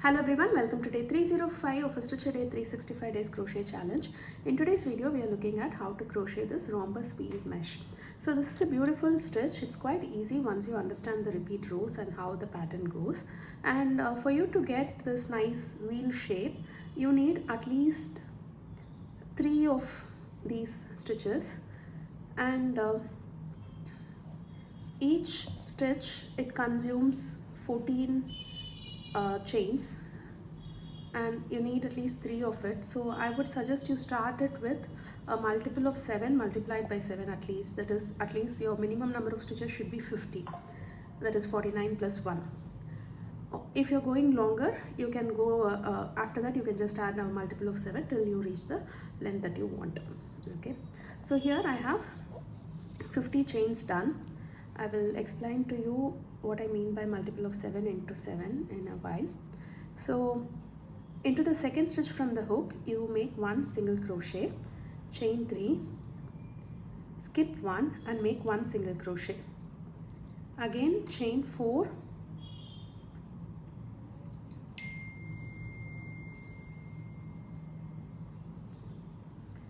Hello everyone, welcome to day 305 of a Stitch a Day 365 Days Crochet Challenge. In today's video, we are looking at how to crochet this rhombus weave mesh. So this is a beautiful stitch. It's quite easy once you understand the repeat rows and how the pattern goes. And for you to get this nice wheel shape, you need at least 3 of these stitches. And each stitch, it consumes 14 chains, and you need at least 3 of it. So I would suggest you start it with a multiple of 7 multiplied by 7 at least. That is, at least your minimum number of stitches should be 50. That is 49 plus 1. If you're going longer, you can go after that you can just add a multiple of 7 till you reach the length that you want. Okay, so here I have 50 chains done. I will explain to you what I mean by multiple of 7 into 7 in a while. So into the second stitch from the hook, you make 1 single crochet, chain 3, skip 1 and make 1 single crochet. Again chain 4,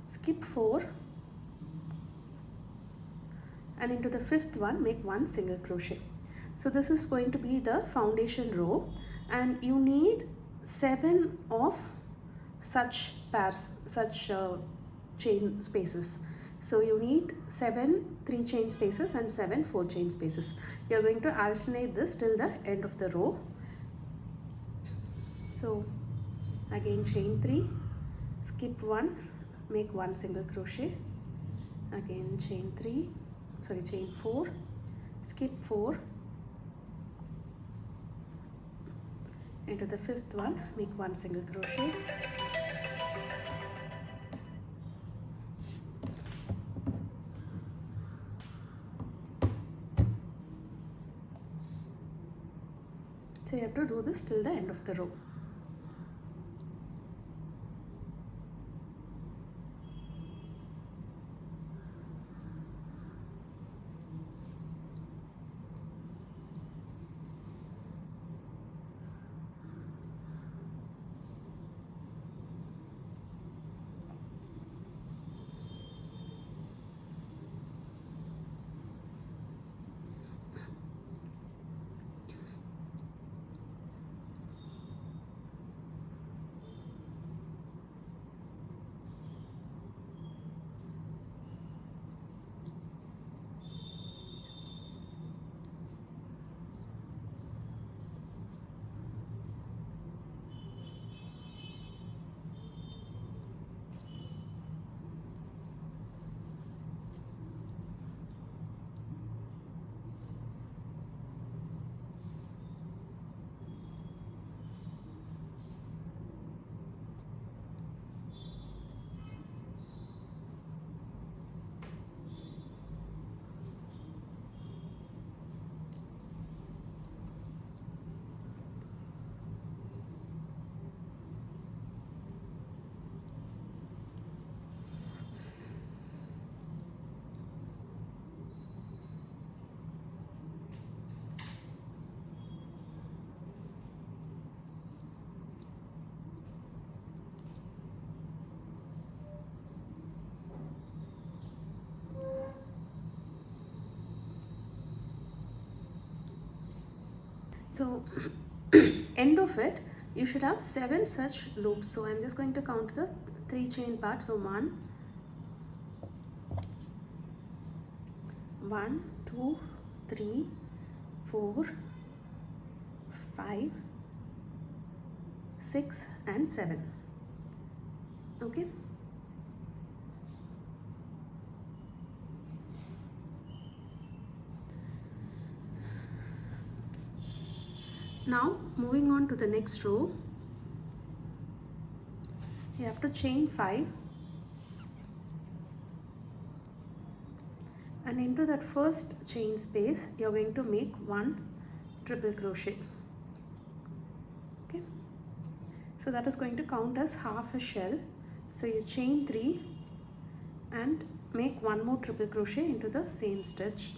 skip 4, and into the fifth one make 1 single crochet. So this is going to be the foundation row, and you need 7 of such pairs, chain spaces. So you need 7 3 chain spaces and 7 4 chain spaces. You are going to alternate this till the end of the row. So again chain 3, skip 1, make 1 single crochet, again chain 4, skip 4, into the fifth one make 1 single crochet, so you have to do this till the end of the row. So end of it, you should have 7 such loops. So I'm just going to count the 3 chain parts. So 1, 2, 3, 4, 5, 6 and 7. Okay. Now moving on to the next row, you have to chain 5 and into that first chain space you're going to make 1 triple crochet. Okay, so that is going to count as half a shell. So you chain 3 and make 1 more triple crochet into the same stitch.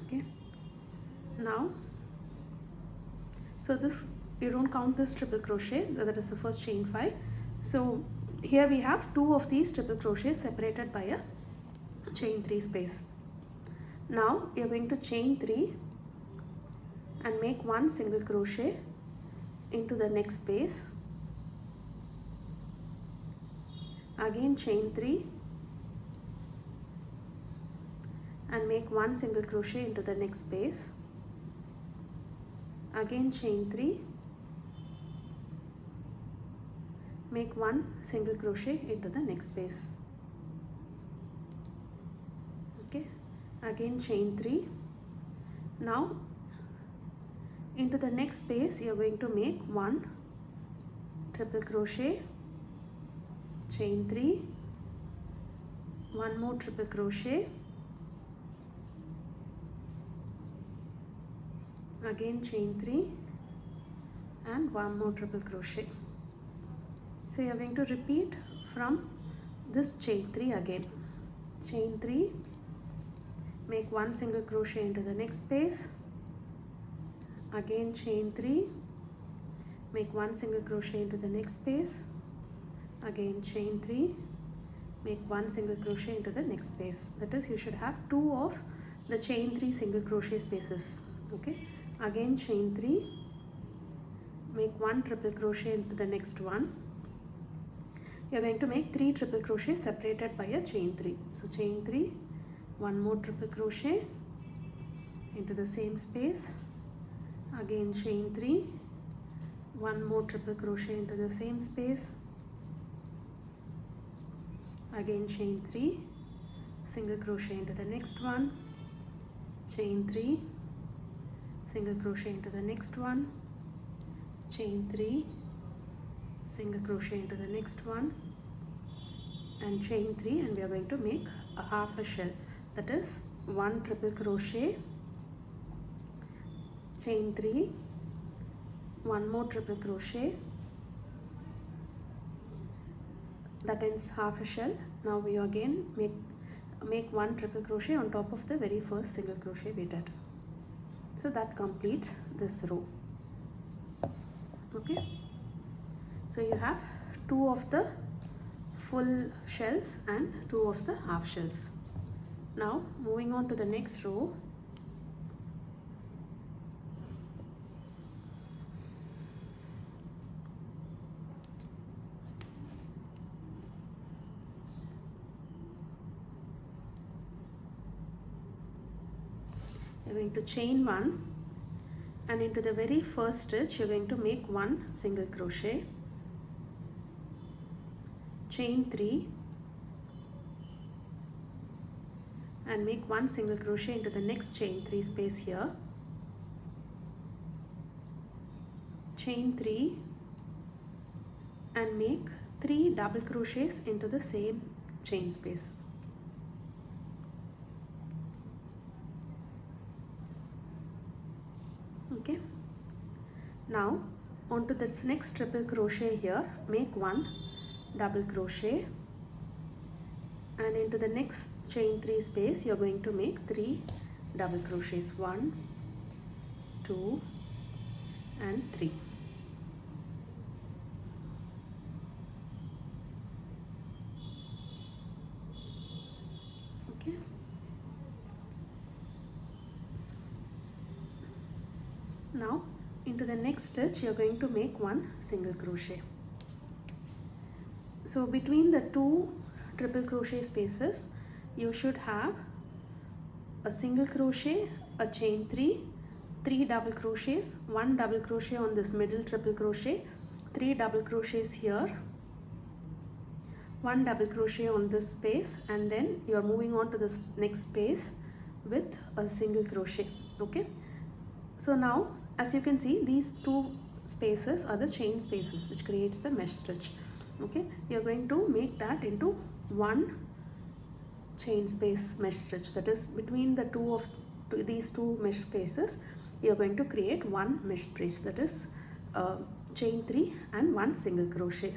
Okay, now So this, you don't count this triple crochet, that is the first chain 5. So here we have 2 of these triple crochets separated by a chain 3 space. Now you're going to chain 3 and make 1 single crochet into the next space. Again chain 3 and make 1 single crochet into the next space. Again chain 3, make 1 single crochet into the next space. Okay, again chain 3. Now into the next space you are going to make 1 triple crochet, chain 3, 1 more triple crochet, again chain 3 and 1 more triple crochet. So you are going to repeat from this chain 3 again. Chain 3, make 1 single crochet into the next space. Again chain 3, make 1 single crochet into the next space. Again chain 3, make 1 single crochet into the next space. That is, you should have 2 of the chain 3 single crochet spaces. Okay, again chain 3, make 1 triple crochet into the next one. You are going to make 3 triple crochet separated by a chain 3. So chain 3, 1 more triple crochet into the same space. Again chain 3, 1 more triple crochet into the same space. Again chain 3, single crochet into the next one. Chain 3, single crochet into the next one. Chain 3, single crochet into the next one, and chain 3, and we are going to make a half a shell. That is 1 triple crochet, chain 3, 1 more triple crochet, that ends half a shell. Now we again make 1 triple crochet on top of the very first single crochet we did. So that completes this row. Okay, so you have 2 of the full shells and 2 of the half shells. Now moving on to the next row. You're going to chain 1, and into the very first stitch you're going to make 1 single crochet, chain 3 and make 1 single crochet into the next chain 3 space here, chain 3 and make 3 double crochets into the same chain space. Okay, now onto this next triple crochet here, make 1 double crochet, and into the next chain 3 space you are going to make 3 double crochets, 1, 2 and 3. Okay, now into the next stitch you are going to make 1 single crochet. So between the 2 triple crochet spaces you should have a single crochet, a chain 3, 3 double crochets, 1 double crochet on this middle triple crochet, 3 double crochets here, 1 double crochet on this space, and then you are moving on to this next space with a single crochet. Okay, so now as you can see, these 2 spaces are the chain spaces which creates the mesh stitch. Okay, you are going to make that into 1 chain space mesh stitch. That is, between the these two mesh spaces you are going to create 1 mesh stitch, that is chain 3 and 1 single crochet.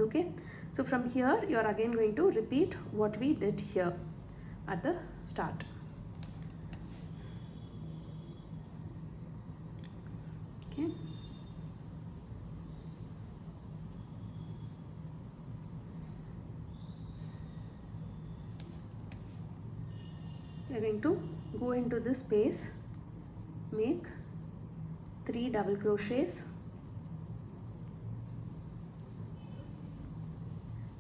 Okay, so from here you are again going to repeat what we did here at the start. Okay. We are going to go into this space, make 3 double crochets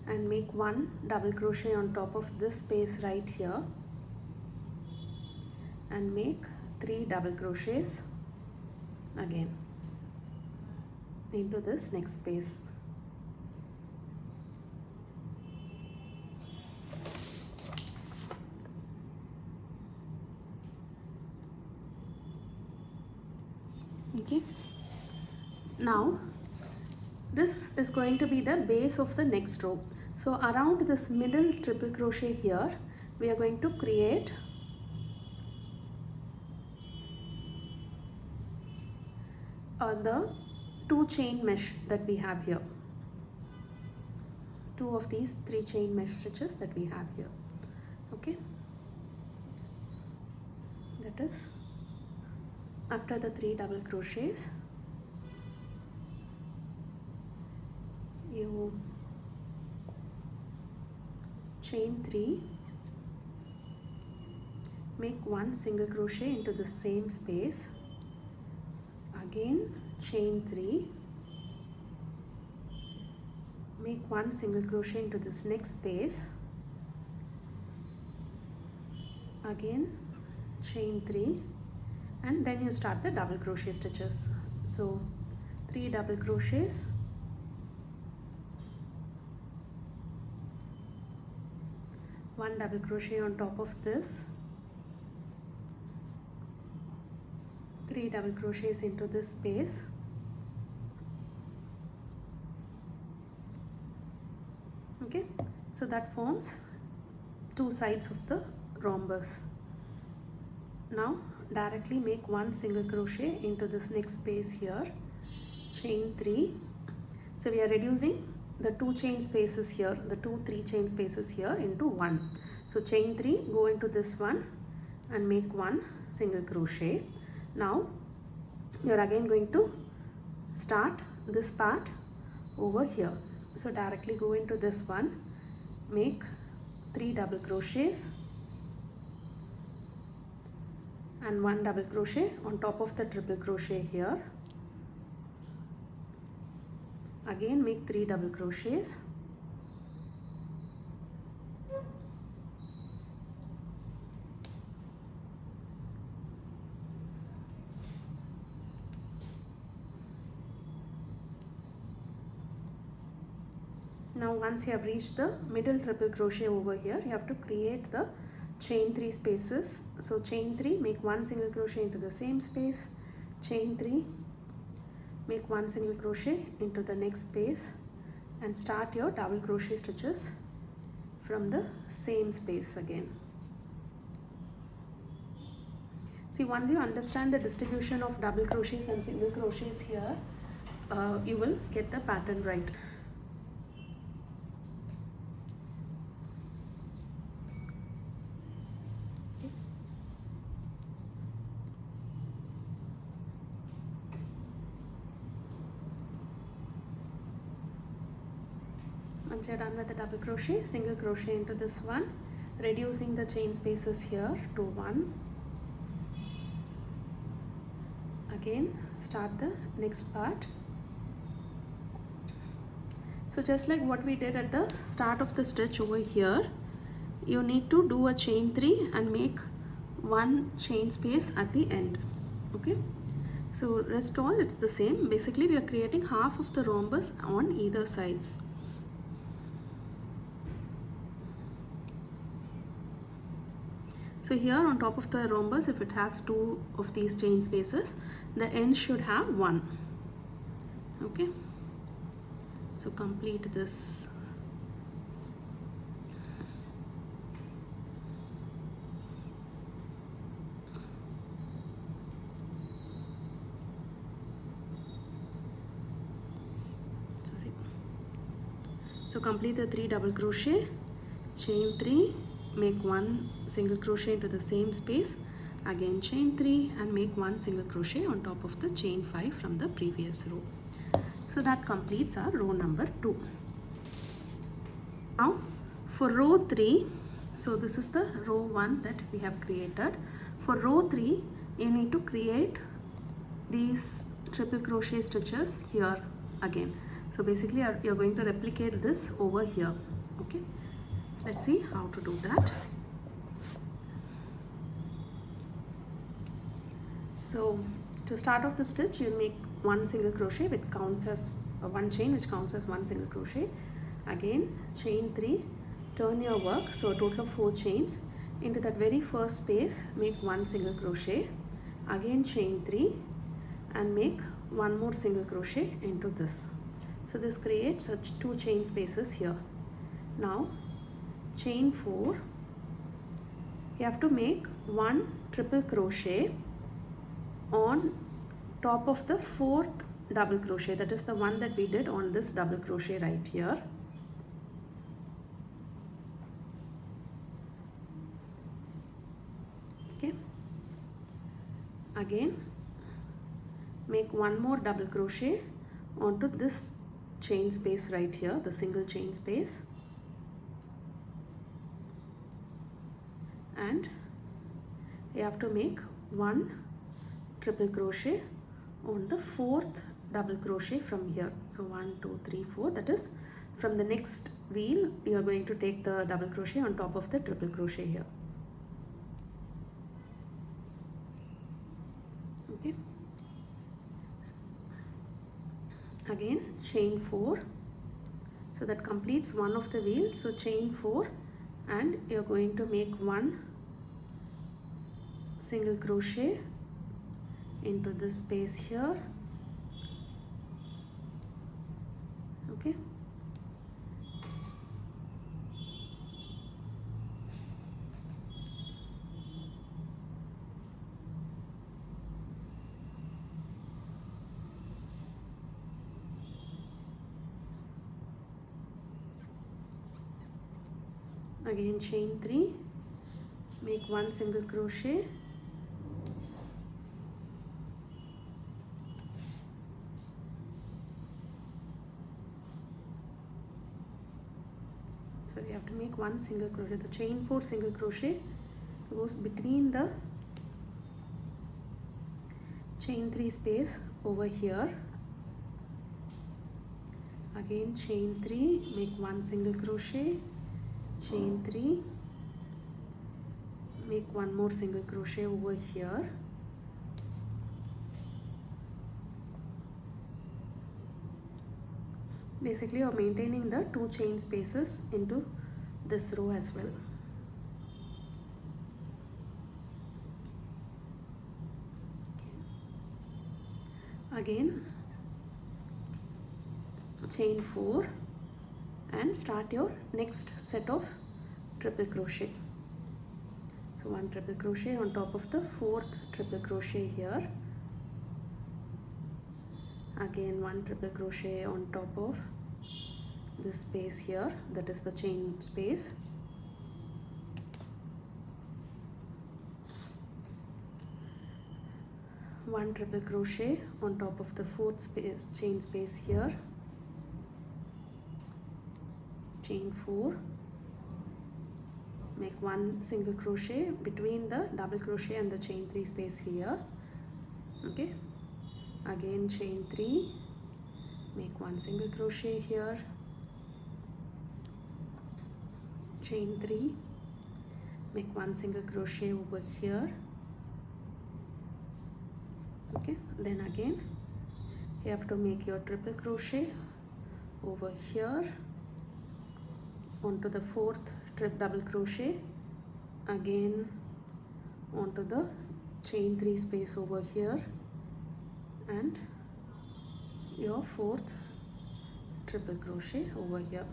and make 1 double crochet on top of this space right here and make 3 double crochets again into this next space. Okay, now this is going to be the base of the next row. So around this middle triple crochet here, we are going to create the 2 chain mesh that we have here. 2 of these 3 chain mesh stitches that we have here. Okay, that is after the 3 double crochets, you chain 3, make 1 single crochet into the same space, again chain 3, make 1 single crochet into this next space, again chain 3, and then you start the double crochet stitches. So 3 double crochets, one double crochet on top of this, 3 double crochets into this space, okay, so that forms 2 sides of the rhombus. Now directly make 1 single crochet into this next space here, chain 3. So we are reducing the 2 chain spaces here, the 2 3 chain spaces here into 1. So chain 3, go into this one and make 1 single crochet. Now you are again going to start this part over here. So directly go into this one, make 3 double crochets and 1 double crochet on top of the triple crochet here, again make 3 double crochets, now once you have reached the middle triple crochet over here, you have to create the chain 3 spaces. So chain 3, make 1 single crochet into the same space, chain 3, make 1 single crochet into the next space and start your double crochet stitches from the same space again. See, once you understand the distribution of double crochets and single crochets here, you will get the pattern right. Once you are done with the double crochet, single crochet into this one, reducing the chain spaces here to 1. Again start the next part. So just like what we did at the start of the stitch over here, you need to do a chain 3 and make 1 chain space at the end. Okay, so rest all it's the same. Basically we are creating half of the rhombus on either sides. So here on top of the rhombus, if it has 2 of these chain spaces, the end should have 1. Okay, so complete this. Sorry. So complete the 3 double crochet, chain 3, make 1 single crochet into the same space, again chain 3 and make 1 single crochet on top of the chain 5 from the previous row. So that completes our row number 2. Now for row 3, so this is the row 1 that we have created. For row 3, you need to create these triple crochet stitches here again. So basically you're going to replicate this over here. Okay, so let's see how to do that. So to start off the stitch, you'll make 1 single crochet which counts as 1 chain which counts as 1 single crochet. Again chain 3, turn your work, so a total of 4 chains. Into that very first space, make 1 single crochet, again chain 3 and make 1 more single crochet into this. So this creates such 2 chain spaces here. Now chain 4, you have to make 1 triple crochet on top of the 4th double crochet, that is the one that we did on this double crochet right here. Okay, again make 1 more double crochet onto this chain space right here, the single chain space, and you have to make 1 triple crochet on the 4th double crochet from here. So 1 2 3 4, that is from the next wheel you are going to take the double crochet on top of the triple crochet here. Okay, again chain 4, so that completes one of the wheels. So chain 4 and you're going to make 1 single crochet into this space here. Okay, again chain 3, make 1 single crochet, so you have to make 1 single crochet. The chain 4 single crochet goes between the chain 3 space over here. Again chain 3, make 1 single crochet, chain 3, make 1 more single crochet over here. Basically you're maintaining the 2 chain spaces into this row as well. Again chain 4 and start your next set of triple crochet. So 1 triple crochet on top of the 4th triple crochet here, again 1 triple crochet on top of this space here, that is the chain space, one triple crochet on top of the 4th space, chain space here, chain 4, make 1 single crochet between the double crochet and the chain 3 space here. Okay, again chain 3, make 1 single crochet here, chain 3, make 1 single crochet over here. Okay, then again you have to make your triple crochet over here onto the 4th double crochet, again onto the chain 3 space over here, and your 4th triple crochet over here.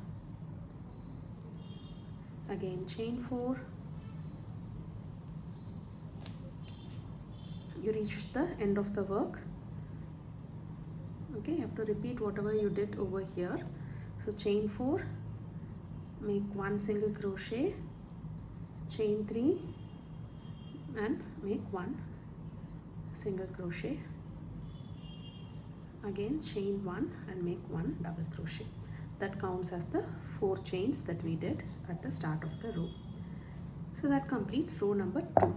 Again chain 4, you reach the end of the work. Okay, you have to repeat whatever you did over here. So chain 4, make 1 single crochet, chain 3, and make 1 single crochet. Again chain 1 and make 1 double crochet. That counts as the 4 chains that we did at the start of the row. So that completes row number 2.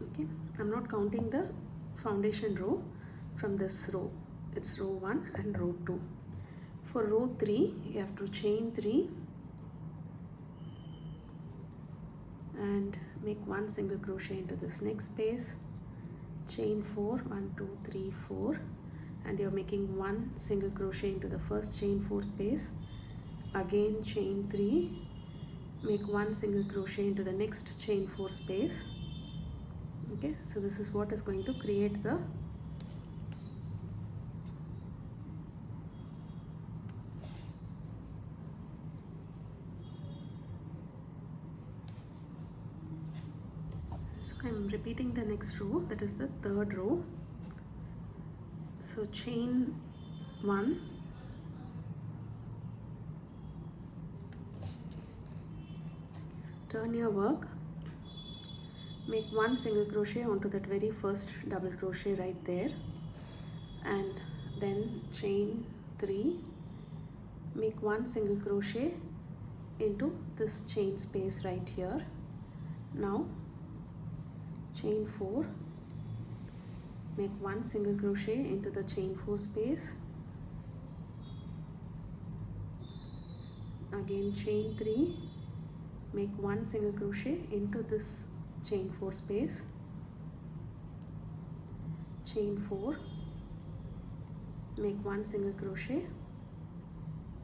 Okay, I'm not counting the foundation row from this row. It's row 1 and row 2. For row 3, you have to chain 3 and make 1 single crochet into this next space, chain 4, 1 2 3 4, and you're making 1 single crochet into the first chain 4 space. Again chain 3, make 1 single crochet into the next chain 4 space. Okay, so this is what is going to create the I'm repeating the next row, that is the third row. So chain 1, turn your work, make 1 single crochet onto that very first double crochet right there, and then chain 3, make 1 single crochet into this chain space right here. Now chain 4, make 1 single crochet into the chain 4 space, again chain 3, make 1 single crochet into this chain 4 space, chain 4, make 1 single crochet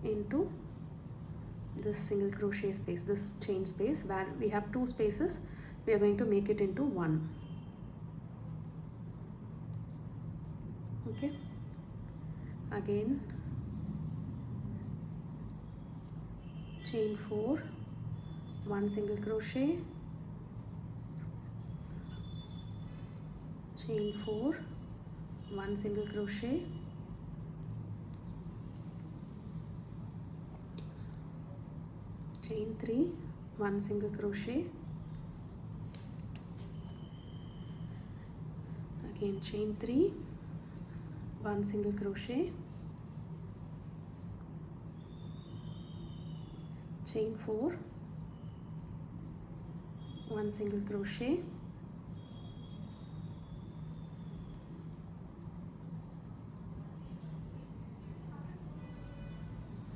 into this single crochet space, this chain space where we have 2 spaces, we are going to make it into 1. Okay, again chain 4, 1 single crochet, chain 4, 1 single crochet, chain 3, 1 single crochet, again chain 3, 1 single crochet, chain 4, 1 single crochet,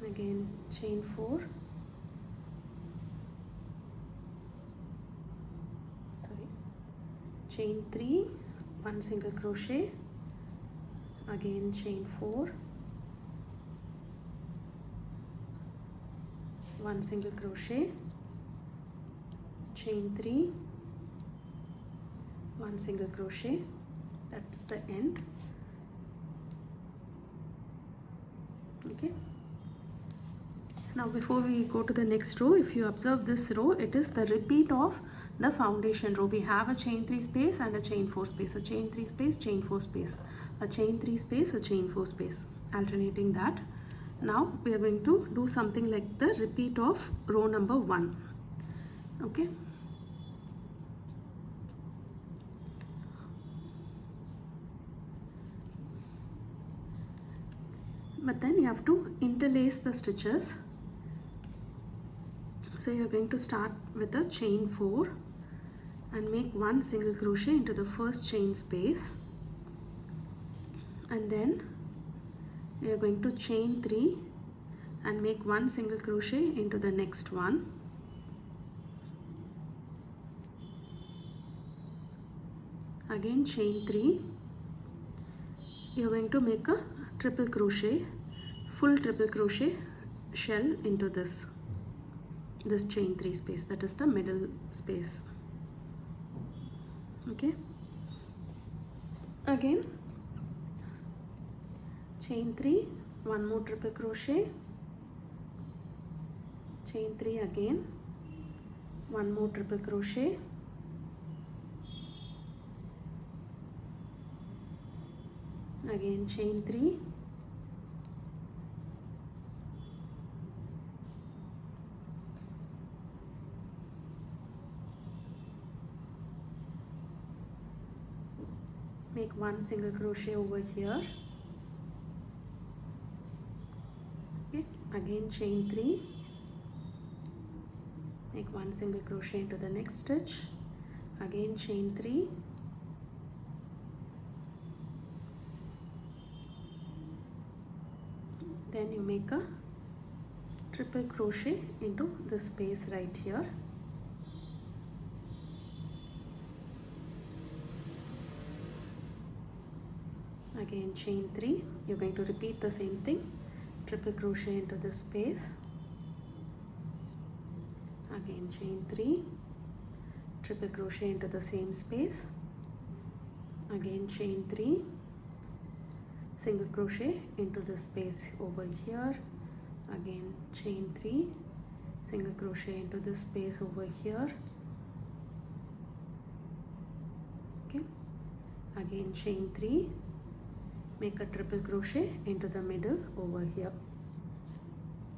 again chain 4, chain 3, 1 single crochet, again chain 4, 1 single crochet, chain 3, 1 single crochet. That's the end. Okay, now before we go to the next row, if you observe this row, it is the repeat of the foundation row. We have a chain 3 space and a chain 4 space, a chain 3 space, chain 4 space, a chain 3 space, a chain 4 space, alternating that. Now we are going to do something like the repeat of row number 1. Okay, but then you have to interlace the stitches. So you are going to start with a chain 4 and make 1 single crochet into the first chain space, and then we are going to chain 3 and make 1 single crochet into the next one, again chain 3, you are going to make a triple crochet, full triple crochet shell into this chain 3 space, that is the middle space. Okay, again chain 3, 1 more triple crochet, chain 3 again, 1 more triple crochet, again chain 3, 1 single crochet over here. Okay, again chain 3, make 1 single crochet into the next stitch, again chain 3, then you make a triple crochet into the space right here. Again chain 3, you're going to repeat the same thing, triple crochet into this space, again chain 3, triple crochet into the same space, again chain 3, single crochet into the space over here, again chain 3, single crochet into this space over here, okay, again chain 3, make a triple crochet into the middle over here.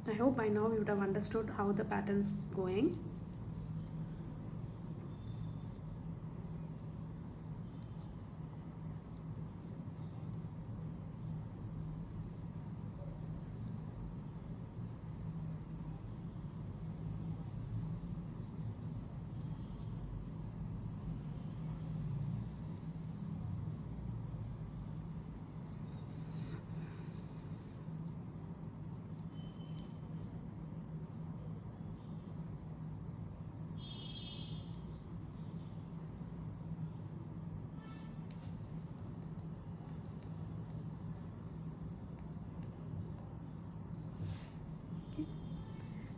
I hope by now you would have understood how the pattern's going.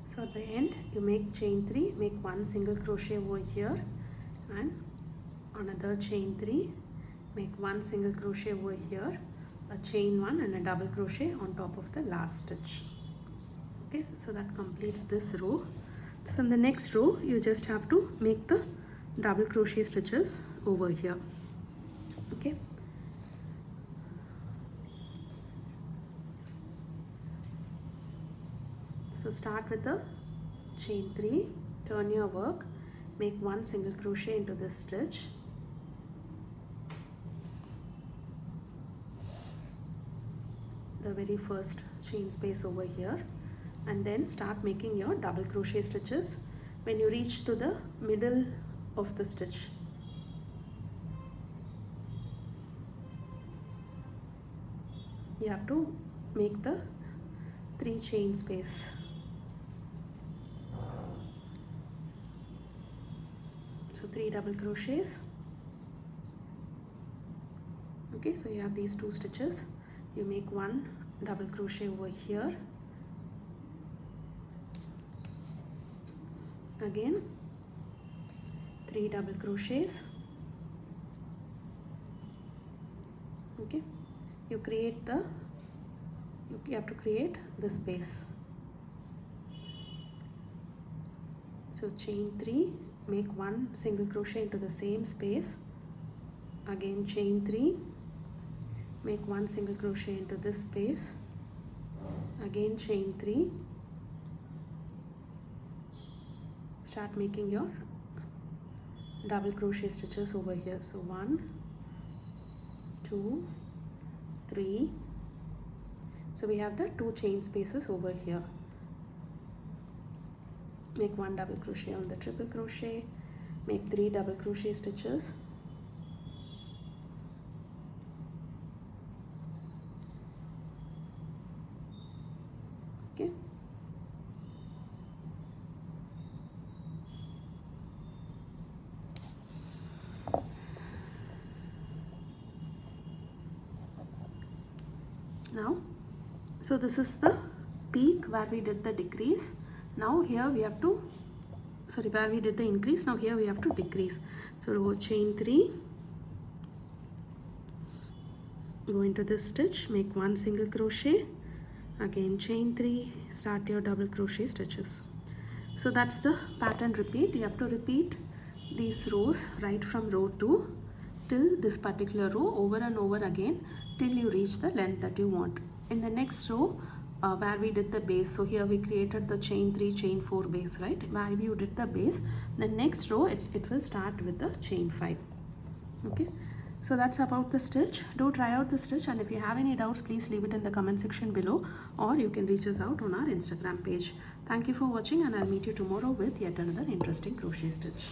So at the end you make chain 3, make 1 single crochet over here and another chain 3, make 1 single crochet over here, a chain 1 and a double crochet on top of the last stitch. Okay, so that completes this row. From the next row you just have to make the double crochet stitches over here. Okay, so start with the chain 3, turn your work, make 1 single crochet into this stitch, the very first chain space over here, and then start making your double crochet stitches when you reach to the middle of the stitch. You have to make the 3 chain space. So 3 double crochets. Okay, so you have these 2 stitches, you make 1 double crochet over here, again 3 double crochets. Okay, you have to create the space. So chain 3, make 1 single crochet into the same space, again chain 3, make 1 single crochet into this space, again chain 3, start making your double crochet stitches over here. So 1, 2, 3, so we have the 2 chain spaces over here. Make 1 double crochet on the triple crochet, make 3 double crochet stitches, okay, now so this is the peak where we did the decrease. Now here we have to, sorry, where we did the increase, now here we have to decrease. So go chain 3, go into this stitch, make 1 single crochet, again chain 3, start your double crochet stitches. So that's the pattern repeat. You have to repeat these rows right from row 2 till this particular row over and over again till you reach the length that you want. In the next row where we did the base, so here we created the chain 3 chain 4 base, right, where you did the base, the next row it will start with the chain 5. Okay, So that's about the stitch. Do try out the stitch, and if you have any doubts, please leave it in the comment section below, or you can reach us out on our Instagram page. Thank you for watching, and I'll meet you tomorrow with yet another interesting crochet stitch.